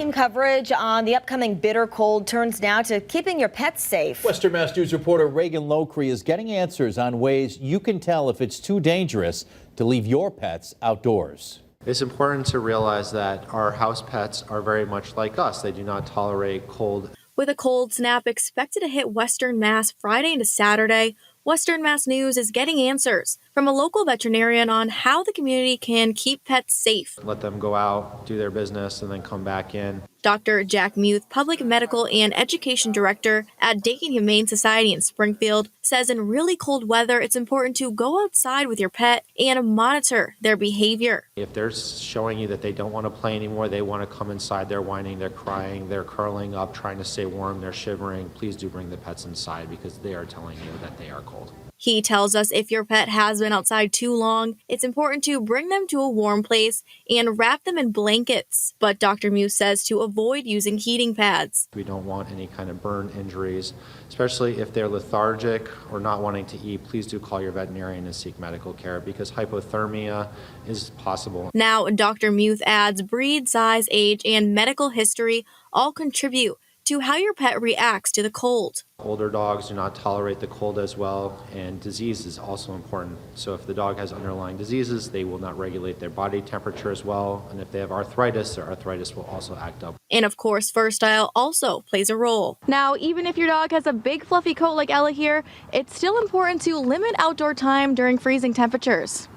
Coverage on the upcoming bitter cold turns now to keeping your pets safe. Western Mass News reporter Reagan Locree is getting answers on ways you can tell if it's too dangerous to leave your pets outdoors. It's important to realize that our house pets are very much like us. They do not tolerate cold. With a cold snap expected to hit Western Mass Friday into Saturday, Western Mass News is getting answers from a local veterinarian on how the community can keep pets safe. Let them go out, do their business, and then come back in. Dr. Jack Muth, Public Medical and Education Director at Dayton Humane Society in Springfield, says in really cold weather, it's important to go outside with your pet and monitor their behavior. If they're showing you that they don't want to play anymore, they want to come inside, they're whining, they're crying, they're curling up, trying to stay warm, they're shivering, please do bring the pets inside because they are telling you that they are cold. He tells us if your pet has been outside too long, it's important to bring them to a warm place and wrap them in blankets. But Dr. Muth says to avoid using heating pads. We don't want any kind of burn injuries, especially if they're lethargic or not wanting to eat. Please do call your veterinarian and seek medical care because hypothermia is possible. Now, Dr. Muth adds breed, size, age, and medical history all contribute to how your pet reacts to the cold. Older dogs do not tolerate the cold as well, and disease is also important. So if the dog has underlying diseases, they will not regulate their body temperature as well. And if they have arthritis, their arthritis will also act up. And of course, fur style also plays a role. Now, even if your dog has a big fluffy coat like Ella here, it's still important to limit outdoor time during freezing temperatures.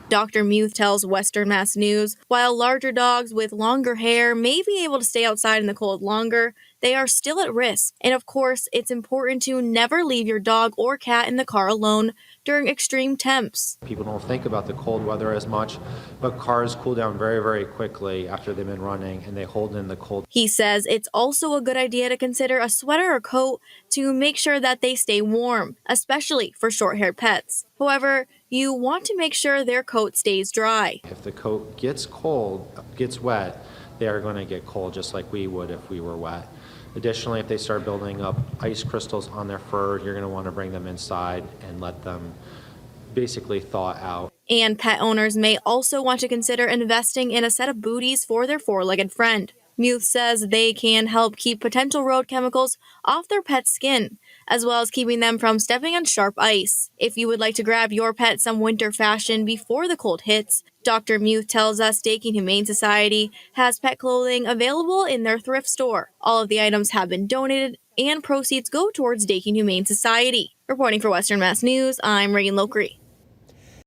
Dr. Muth tells Western Mass News, while larger dogs with longer hair may be able to stay outside in the cold longer, they are still at risk. And of course, it's important to never leave your dog or cat in the car alone during extreme temps. People don't think about the cold weather as much, but cars cool down very, very quickly after they've been running and they hold in the cold. He says it's also a good idea to consider a sweater or coat to make sure that they stay warm, especially for short-haired pets. However, you want to make sure their coat stays dry. If the coat gets cold, gets wet, they are going to get cold just like we would if we were wet. Additionally, if they start building up ice crystals on their fur, you're going to want to bring them inside and let them basically thaw out. And pet owners may also want to consider investing in a set of booties for their four-legged friend. Muth says they can help keep potential road chemicals off their pet's skin, as well as keeping them from stepping on sharp ice. If you would like to grab your pet some winter fashion before the cold hits, Dr. Muth tells us Dayton Humane Society has pet clothing available in their thrift store. All of the items have been donated and proceeds go towards Dayton Humane Society. Reporting for Western Mass News, I'm Reagan Locree.